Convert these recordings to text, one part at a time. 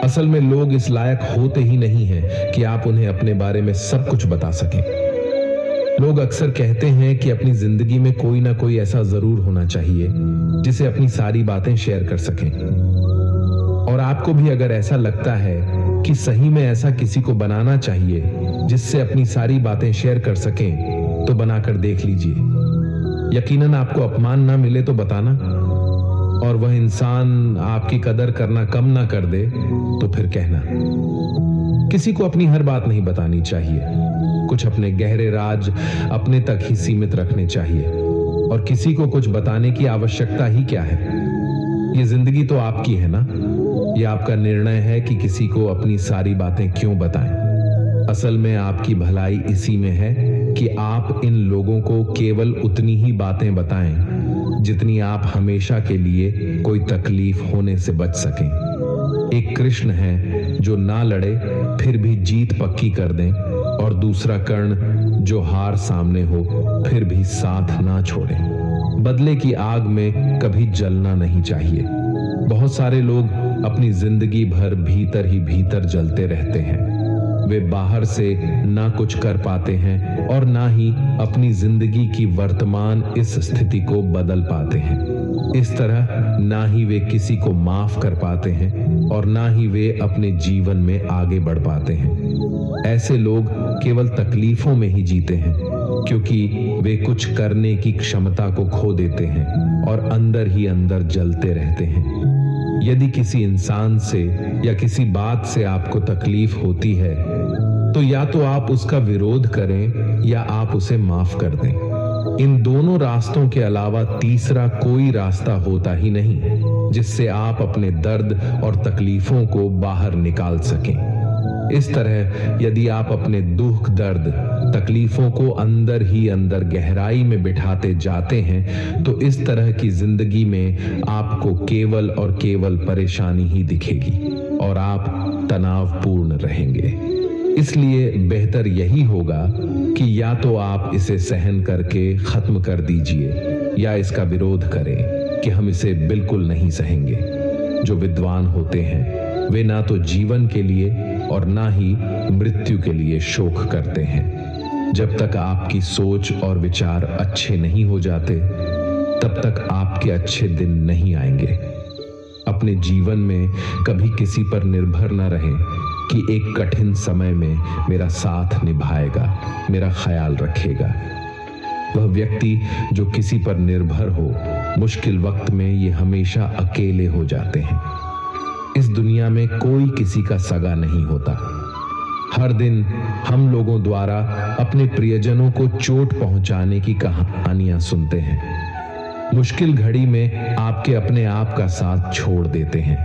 असल में लोग इस लायक होते ही नहीं हैं कि आप उन्हें अपने बारे में सब कुछ बता सकें। लोग अक्सर कहते हैं कि अपनी जिंदगी में कोई ना कोई ऐसा जरूर होना चाहिए जिसे अपनी सारी बातें शेयर कर सकें। और आपको भी अगर ऐसा लगता है कि सही में ऐसा किसी को बनाना चाहिए जिससे अपनी सारी बातें शेयर कर सकें, तो बनाकर देख लीजिए। यकीनन आपको अपमान ना मिले तो बताना, और वह इंसान आपकी कदर करना कम ना कर दे तो फिर कहना। किसी को अपनी हर बात नहीं बतानी चाहिए। कुछ अपने गहरे राज अपने तक ही सीमित रखने चाहिए, और किसी को कुछ बताने की आवश्यकता ही क्या है। ये जिंदगी तो आपकी है ना। यह आपका निर्णय है कि किसी को अपनी सारी बातें क्यों बताएं। असल में आपकी भलाई इसी में है कि आप इन लोगों को केवल उतनी ही बातें बताएं जितनी आप हमेशा के लिए कोई तकलीफ होने से बच सकें। एक कृष्ण है जो ना लड़े फिर भी जीत पक्की कर दें, और दूसरा कर्ण जो हार सामने हो फिर भी साथ ना छोड़ें। बदले की आग में कभी जलना नहीं चाहिए। बहुत सारे लोग अपनी जिंदगी भर भीतर ही भीतर जलते रहते हैं। वे बाहर से ना कुछ कर पाते हैं और ना ही अपनी जिंदगी की वर्तमान इस स्थिति को बदल पाते हैं। इस तरह ना ही वे किसी को माफ कर पाते हैं और ना ही वे अपने जीवन में आगे बढ़ पाते हैं। ऐसे लोग केवल तकलीफों में ही जीते हैं, क्योंकि वे कुछ करने की क्षमता को खो देते हैं और अंदर ही अंदर जलते रहते हैं। यदि किसी इंसान से या किसी बात से आपको तकलीफ होती है, तो या तो आप उसका विरोध करें या आप उसे माफ कर दें। इन दोनों रास्तों के अलावा तीसरा कोई रास्ता होता ही नहीं जिससे आप अपने दर्द और तकलीफों को बाहर निकाल सकें। इस तरह यदि आप अपने दुख, दर्द, तकलीफों को अंदर ही अंदर गहराई में बिठाते जाते हैं, तो इस तरह की जिंदगी में आपको केवल और केवल परेशानी ही दिखेगी और आप तनावपूर्ण रहेंगे। इसलिए बेहतर यही होगा कि या तो आप इसे सहन करके खत्म कर दीजिए या इसका विरोध करें कि हम इसे बिल्कुल नहीं सहेंगे। जो विद्वान होते हैं वे ना तो जीवन के लिए और ना ही मृत्यु के लिए शोक करते हैं। जब तक आपकी सोच और विचार अच्छे नहीं हो जाते, तब तक आपके अच्छे दिन नहीं आएंगे। अपने जीवन में कभी किसी पर निर्भर न रहें कि एक कठिन समय में मेरा साथ निभाएगा, मेरा ख्याल रखेगा। वह व्यक्ति जो किसी पर निर्भर हो, मुश्किल वक्त में ये हमेशा अकेले हो जाते हैं। इस दुनिया में कोई किसी का सगा नहीं होता। हर दिन हम लोगों द्वारा अपने प्रियजनों को चोट पहुंचाने की कहानियां सुनते हैं। मुश्किल घड़ी में आपके अपने आप का साथ छोड़ देते हैं,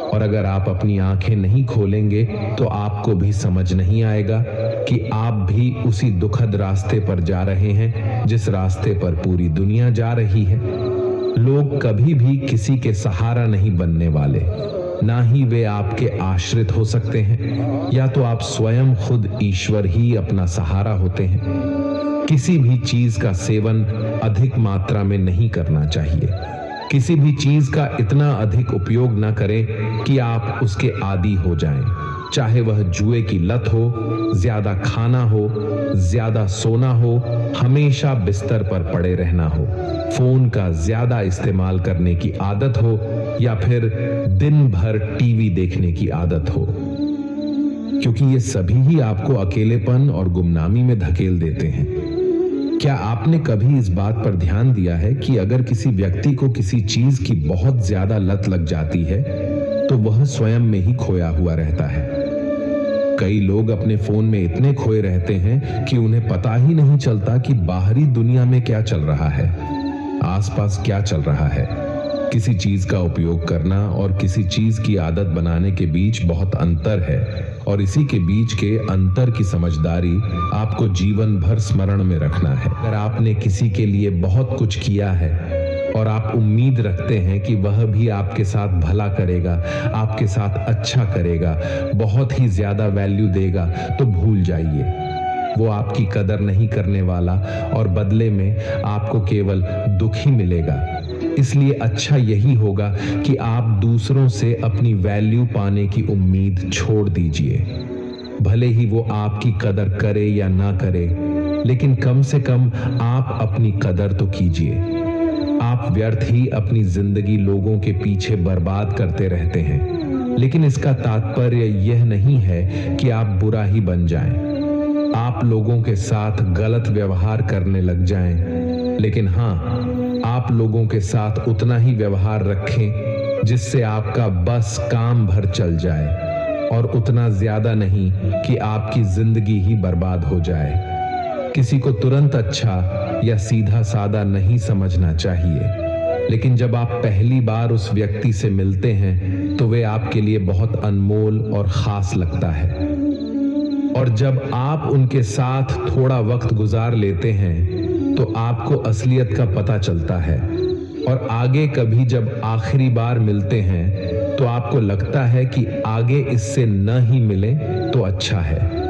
और अगर आप अपनी आंखें नहीं खोलेंगे तो आपको भी समझ नहीं आएगा कि आप भी उसी दुखद रास्ते पर जा रहे हैं जिस रास्ते पर पूरी दुनिया जा रही है। लोग कभी भी किसी के सहारा नहीं बनने वाले, ना ही वे आपके आश्रित हो सकते हैं। या तो आप स्वयं खुद ईश्वर ही अपना सहारा होते हैं। किसी भी चीज का सेवन अधिक मात्रा में नहीं करना चाहिए। किसी भी चीज का इतना अधिक उपयोग ना करें कि आप उसके आदी हो जाएं। चाहे वह जुए की लत हो, ज्यादा खाना हो, ज्यादा सोना हो, हमेशा बिस्तर पर पड़े रहना हो, फोन का ज्यादा इस्तेमाल करने की आदत हो, या फिर दिन भर टीवी देखने की आदत हो, क्योंकि ये सभी ही आपको अकेलेपन और गुमनामी में धकेल देते हैं। क्या आपने कभी इस बात पर ध्यान दिया है कि अगर किसी व्यक्ति को किसी चीज की बहुत ज्यादा लत लग जाती है तो वह स्वयं में ही खोया हुआ रहता है। कई लोग अपने फोन में इतने खोए रहते हैं कि उन्हें पता ही नहीं चलता कि बाहरी दुनिया में क्या चल रहा है, आसपास क्या चल रहा है। किसी चीज का उपयोग करना और किसी चीज की आदत बनाने के बीच बहुत अंतर है, और इसी के बीच के अंतर की समझदारी आपको जीवन भर स्मरण में रखना है। अगर आपने किसी के लिए बहुत कुछ किया है और आप उम्मीद रखते हैं कि वह भी आपके साथ भला करेगा, आपके साथ अच्छा करेगा, बहुत ही ज्यादा वैल्यू देगा, तो भूल जाइए। वो आपकी कदर नहीं करने वाला और बदले में आपको केवल दुख ही मिलेगा। इसलिए अच्छा यही होगा कि आप दूसरों से अपनी वैल्यू पाने की उम्मीद छोड़ दीजिए। भले ही वो आपकी कदर करे या ना करे, लेकिन कम से कम आप अपनी कदर तो कीजिए। आप व्यर्थ ही अपनी जिंदगी लोगों के पीछे बर्बाद करते रहते हैं, लेकिन इसका तात्पर्य यह नहीं है कि आप बुरा ही बन जाएं। आप लोगों के साथ गलत व्यवहार करने लग जाएं, लेकिन हाँ, आप लोगों के साथ उतना ही व्यवहार रखें जिससे आपका बस काम भर चल जाए, और उतना ज्यादा नहीं कि आपकी जिंदगी ही बर्बाद हो जाए। किसी को तुरंत अच्छा या सीधा सादा नहीं समझना चाहिए, लेकिन जब आप पहली बार उस व्यक्ति से मिलते हैं तो वे आपके लिए बहुत अनमोल और खास लगता है। और जब आप उनके साथ थोड़ा वक्त गुजार लेते हैं तो आपको असलियत का पता चलता है, और आगे कभी जब आखिरी बार मिलते हैं तो आपको लगता है कि आगे इससे न ही मिले तो अच्छा है।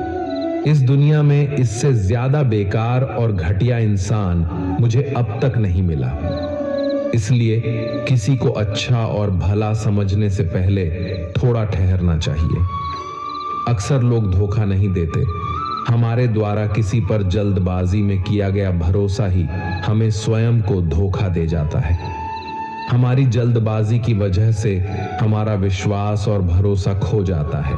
इस दुनिया में इससे ज्यादा बेकार और घटिया इंसान मुझे अब तक नहीं मिला। इसलिए किसी को अच्छा और भला समझने से पहले थोड़ा ठहरना चाहिए। अक्सर लोग धोखा नहीं देते, हमारे द्वारा किसी पर जल्दबाजी में किया गया भरोसा ही हमें स्वयं को धोखा दे जाता है। हमारी जल्दबाजी की वजह से हमारा विश्वास और भरोसा खो जाता है।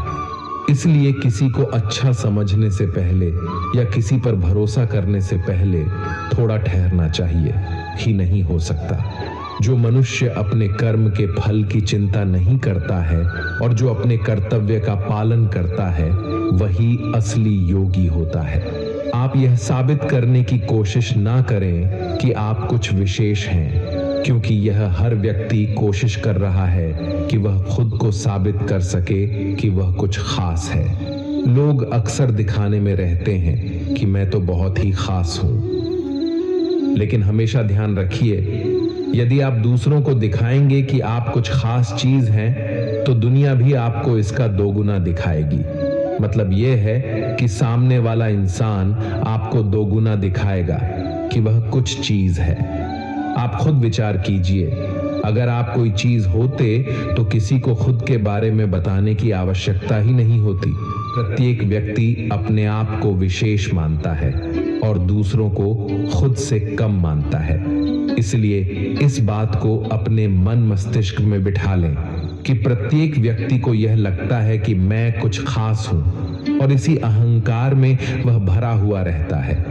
इसलिए किसी को अच्छा समझने से पहले या किसी पर भरोसा करने से पहले थोड़ा ठहरना चाहिए ही नहीं हो सकता। जो मनुष्य अपने कर्म के फल की चिंता नहीं करता है और जो अपने कर्तव्य का पालन करता है, वही असली योगी होता है। आप यह साबित करने की कोशिश ना करें कि आप कुछ विशेष हैं, क्योंकि यह हर व्यक्ति कोशिश कर रहा है कि वह खुद को साबित कर सके कि वह कुछ खास है। लोग अक्सर दिखाने में रहते हैं कि मैं तो बहुत ही खास हूं, लेकिन हमेशा ध्यान रखिए, यदि आप दूसरों को दिखाएंगे कि आप कुछ खास चीज हैं, तो दुनिया भी आपको इसका दोगुना दिखाएगी। मतलब यह है कि सामने वाला इंसान आपको दोगुना दिखाएगा कि वह कुछ चीज है। आप खुद विचार कीजिए, अगर आप कोई चीज होते तो किसी को खुद के बारे में बताने की आवश्यकता ही नहीं होती। प्रत्येक व्यक्ति अपने आप को विशेष मानता है और दूसरों को खुद से कम मानता है। इसलिए इस बात को अपने मन मस्तिष्क में बिठा लें कि प्रत्येक व्यक्ति को यह लगता है कि मैं कुछ खास हूं, और इसी अहंकार में वह भरा हुआ रहता है।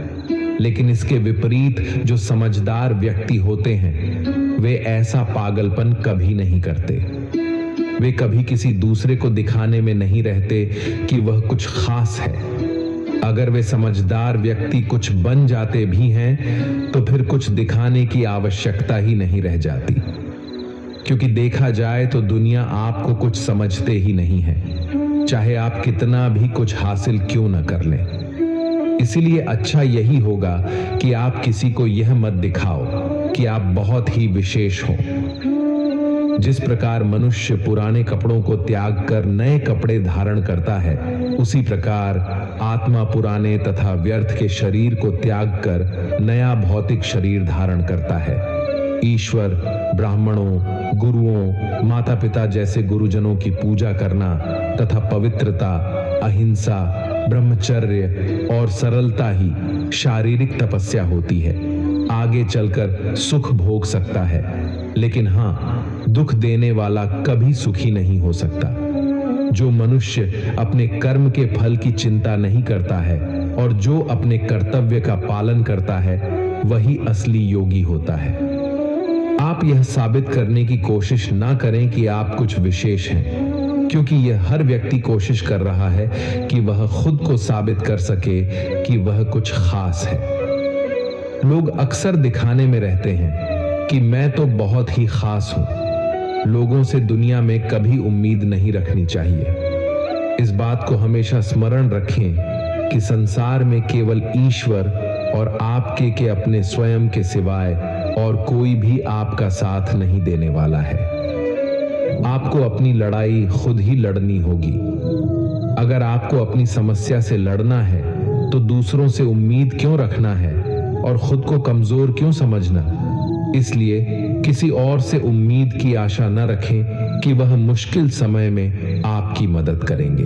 लेकिन इसके विपरीत जो समझदार व्यक्ति होते हैं, वे ऐसा पागलपन कभी नहीं करते। वे कभी किसी दूसरे को दिखाने में नहीं रहते कि वह कुछ खास है। अगर वे समझदार व्यक्ति कुछ बन जाते भी हैं तो फिर कुछ दिखाने की आवश्यकता ही नहीं रह जाती, क्योंकि देखा जाए तो दुनिया आपको कुछ समझते ही नहीं है, चाहे आप कितना भी कुछ हासिल क्यों न कर लें। इसीलिए अच्छा यही होगा कि आप किसी को यह मत दिखाओ कि आप बहुत ही विशेष हो। जिस प्रकार मनुष्य पुराने कपड़ों को त्याग कर नए कपड़े धारण करता है, उसी प्रकार आत्मा पुराने तथा व्यर्थ के शरीर को त्याग कर नया भौतिक शरीर धारण करता है। ईश्वर, ब्राह्मणों, गुरुओं, माता पिता जैसे गुरुजनों की पूजा करना तथा पवित्रता, अहिंसा, ब्रह्मचर्य और सरलता ही शारीरिक तपस्या होती है। आगे चलकर सुख भोग सकता है, लेकिन हाँ, दुख देने वाला कभी सुखी नहीं हो सकता। जो मनुष्य अपने कर्म के फल की चिंता नहीं करता है और जो अपने कर्तव्य का पालन करता है, वही असली योगी होता है। आप यह साबित करने की कोशिश ना करें कि आप कुछ विशेष हैं, क्योंकि यह हर व्यक्ति कोशिश कर रहा है कि वह खुद को साबित कर सके कि वह कुछ खास है। लोग अक्सर दिखाने में रहते हैं कि मैं तो बहुत ही खास हूं। लोगों से दुनिया में कभी उम्मीद नहीं रखनी चाहिए। इस बात को हमेशा स्मरण रखें कि संसार में केवल ईश्वर और आपके के अपने स्वयं के सिवाय और कोई भी आपका साथ नहीं देने वाला है। आपको अपनी लड़ाई खुद ही लड़नी होगी। अगर आपको अपनी समस्या से लड़ना है तो दूसरों से उम्मीद क्यों रखना है और खुद को कमजोर क्यों समझना? इसलिए किसी और से उम्मीद की आशा न रखें कि वह मुश्किल समय में आपकी मदद करेंगे।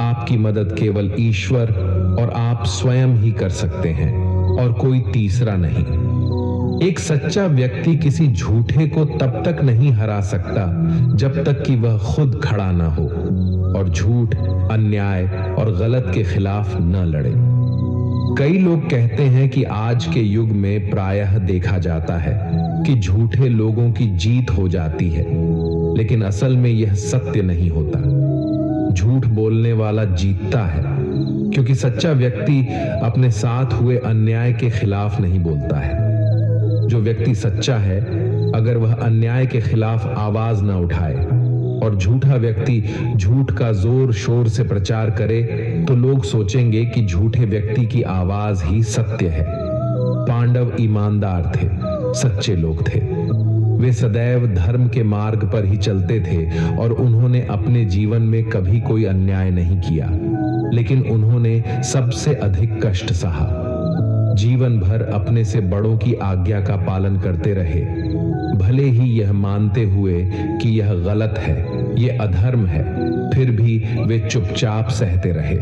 आपकी मदद केवल ईश्वर और आप स्वयं ही कर सकते हैं और कोई तीसरा नहीं। एक सच्चा व्यक्ति किसी झूठे को तब तक नहीं हरा सकता जब तक कि वह खुद खड़ा ना हो और झूठ, अन्याय और गलत के खिलाफ न लड़े। कई लोग कहते हैं कि आज के युग में प्रायः देखा जाता है कि झूठे लोगों की जीत हो जाती है, लेकिन असल में यह सत्य नहीं होता। झूठ बोलने वाला जीतता है, क्योंकि सच्चा व्यक्ति अपने साथ हुए अन्याय के खिलाफ नहीं बोलता है। जो व्यक्ति सच्चा है, अगर वह अन्याय के खिलाफ आवाज न उठाए और झूठा व्यक्ति झूठ का जोर शोर से प्रचार करे, तो लोग सोचेंगे कि झूठे व्यक्ति की आवाज ही सत्य है। पांडव ईमानदार थे, सच्चे लोग थे। वे सदैव धर्म के मार्ग पर ही चलते थे और उन्होंने अपने जीवन में कभी कोई अन्याय नहीं किया, लेकिन उन्होंने सबसे अधिक कष्ट सहा। जीवन भर अपने से बड़ों की आज्ञा का पालन करते रहे, भले ही यह मानते हुए कि यह गलत है, यह अधर्म है, फिर भी वे चुपचाप सहते रहे।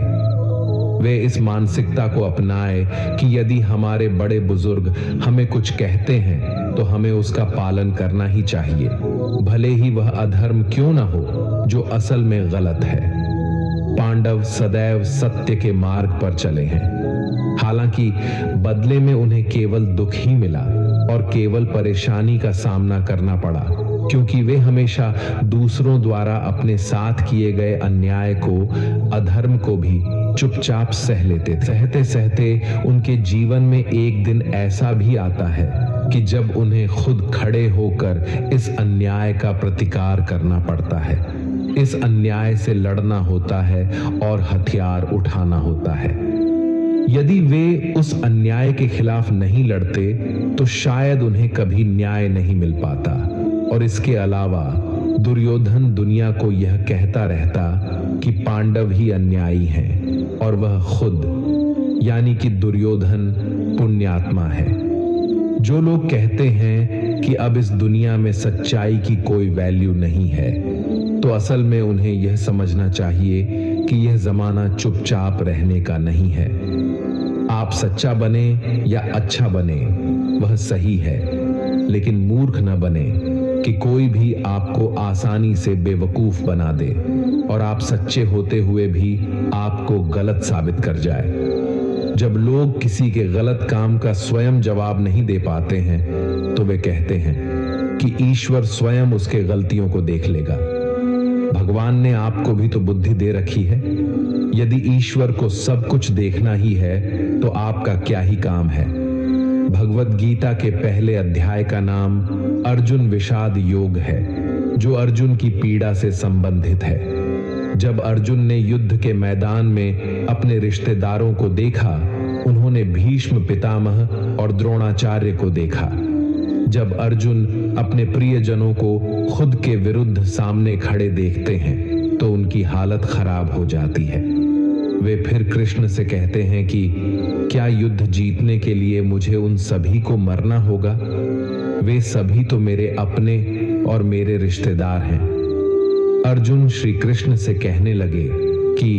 वे इस मानसिकता को अपनाए कि यदि हमारे बड़े बुजुर्ग हमें कुछ कहते हैं तो हमें उसका पालन करना ही चाहिए, भले ही वह अधर्म क्यों ना हो जो असल में गलत है। पांडव सदैव सत्य के मार्ग पर चले हैं। हालांकि बदले में उन्हें केवल दुख ही मिला और केवल परेशानी का सामना करना पड़ा, क्योंकि वे हमेशा दूसरों द्वारा अपने साथ किए गए अन्याय को, अधर्म को भी चुपचाप सह लेते थे। सहते सहते उनके जीवन में एक दिन ऐसा भी आता है कि जब उन्हें खुद खड़े होकर इस अन्याय का प्रतिकार करना पड़ता है, इस अन्याय से लड़ना होता है और हथियार उठाना होता है। यदि वे उस अन्याय के खिलाफ नहीं लड़ते तो शायद उन्हें कभी न्याय नहीं मिल पाता। और इसके अलावा दुर्योधन दुनिया को यह कहता रहता कि पांडव ही अन्यायी हैं और वह खुद यानी कि दुर्योधन पुण्यात्मा है। जो लोग कहते हैं कि अब इस दुनिया में सच्चाई की कोई वैल्यू नहीं है, तो असल में उन्हें यह समझना चाहिए कि यह जमाना चुपचाप रहने का नहीं है। आप सच्चा बने या अच्छा बने वह सही है, लेकिन मूर्ख न बने कि कोई भी आपको आसानी से बेवकूफ बना दे और आप सच्चे होते हुए भी आपको गलत साबित कर जाए। जब लोग किसी के गलत काम का स्वयं जवाब नहीं दे पाते हैं तो वे कहते हैं कि ईश्वर स्वयं उसके गलतियों को देख लेगा। भगवान ने आपको भी तो बुद्धि दे रखी है। यदि ईश्वर को सब कुछ देखना ही है तो आपका क्या ही काम है। भगवत गीता के पहले अध्याय का नाम अर्जुन विषाद योग है, जो अर्जुन की पीड़ा से संबंधित है। जब अर्जुन ने युद्ध के मैदान में अपने रिश्तेदारों को देखा, उन्होंने भीष्म पितामह और द्रोणाचार्य को देखा। जब अर्जुन अपने प्रियजनों को खुद के विरुद्ध सामने खड़े देखते हैं तो उनकी हालत खराब हो जाती है। वे फिर कृष्ण से कहते हैं कि क्या युद्ध जीतने के लिए मुझे उन सभी को मरना होगा? वे सभी तो मेरे अपने और मेरे रिश्तेदार हैं। अर्जुन श्री कृष्ण से कहने लगे कि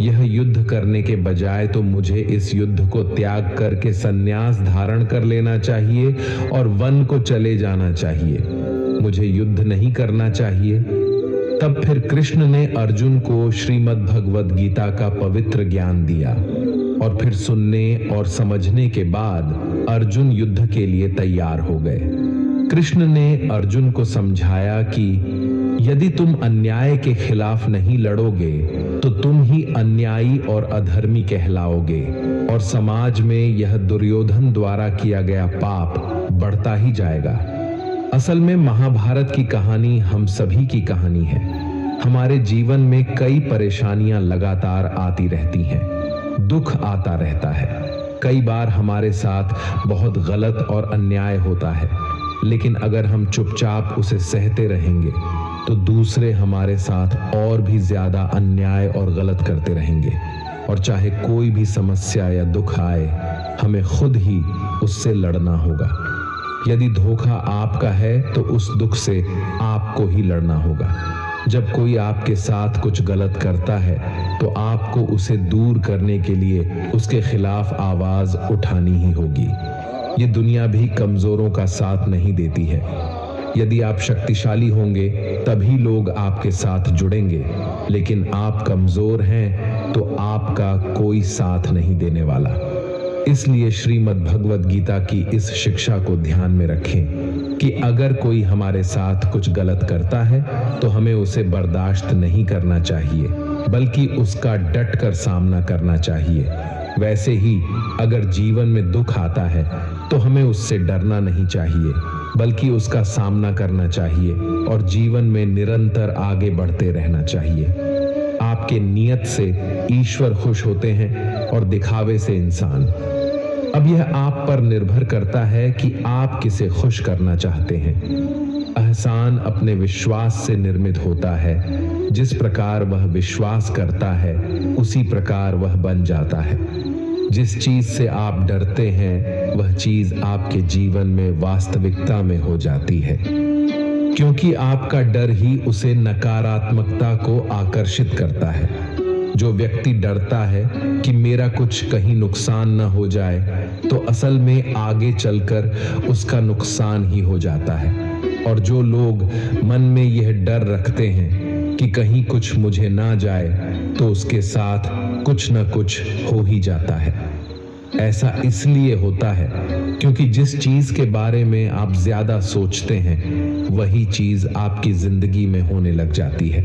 यह युद्ध करने के बजाय तो मुझे इस युद्ध को त्याग करके संन्यास धारण कर लेना चाहिए और वन को चले जाना चाहिए। मुझे युद्ध नहीं करना चाहिए। तब फिर कृष्ण ने अर्जुन को श्रीमद् भगवद गीता का पवित्र ज्ञान दिया और फिर सुनने और समझने के बाद अर्जुन युद्ध के लिए तैयार हो गए। कृष्ण ने अर्जुन को समझाया कि यदि तुम अन्याय के खिलाफ नहीं लड़ोगे तो तुम ही अन्यायी और अधर्मी कहलाओगे और समाज में यह दुर्योधन द्वारा किया गया पाप बढ़ता ही जाएगा। असल में महाभारत की कहानी हम सभी की कहानी है। हमारे जीवन में कई परेशानियां लगातार आती रहती हैं, दुख आता रहता है। कई बार हमारे साथ बहुत गलत और अन्याय होता है, लेकिन अगर हम चुपचाप उसे सहते रहेंगे तो दूसरे हमारे साथ और भी ज्यादा अन्याय और गलत करते रहेंगे और चाहे कोई भी समस्या या दुख आए, हमें खुद ही उससे लड़ना होगा। यदि धोखा आपका है तो उस दुख से आपको ही लड़ना होगा। जब कोई आपके साथ कुछ गलत करता है तो आपको उसे दूर करने के लिए उसके खिलाफ आवाज उठानी ही होगी। ये दुनिया भी कमजोरों का साथ नहीं देती है। यदि आप शक्तिशाली होंगे तभी लोग आपके साथ जुड़ेंगे, लेकिन आप कमजोर हैं तो आपका कोई साथ नहीं देने वाला। इसलिए श्रीमद् भगवद गीता की इस शिक्षा को ध्यान में रखें कि अगर कोई हमारे साथ कुछ गलत करता है तो हमें उसे बर्दाश्त नहीं करना चाहिए, बल्कि उसका डट कर सामना करना चाहिए। वैसे ही अगर जीवन में दुख आता है तो हमें उससे डरना नहीं चाहिए, बल्कि उसका सामना करना चाहिए और जीवन में निरंतर आगे बढ़ते रहना चाहिए। आपके नियत से ईश्वर खुश होते हैं और दिखावे से इंसान। अब यह आप पर निर्भर करता है कि आप किसे खुश करना चाहते हैं। एहसान अपने विश्वास से निर्मित होता है। जिस प्रकार वह विश्वास करता है उसी प्रकार वह बन जाता है। जिस चीज से आप डरते हैं वह चीज आपके जीवन में वास्तविकता में हो जाती है, क्योंकि आपका डर ही उसे नकारात्मकता को आकर्षित करता है। जो व्यक्ति डरता है कि मेरा कुछ कहीं नुकसान न हो जाए तो असल में आगे चलकर उसका नुकसान ही हो जाता है। और जो लोग मन में यह डर रखते हैं कि कहीं कुछ मुझे ना जाए तो उसके साथ कुछ न कुछ हो ही जाता है। ऐसा इसलिए होता है क्योंकि जिस चीज के बारे में आप ज्यादा सोचते हैं वही चीज आपकी जिंदगी में होने लग जाती है।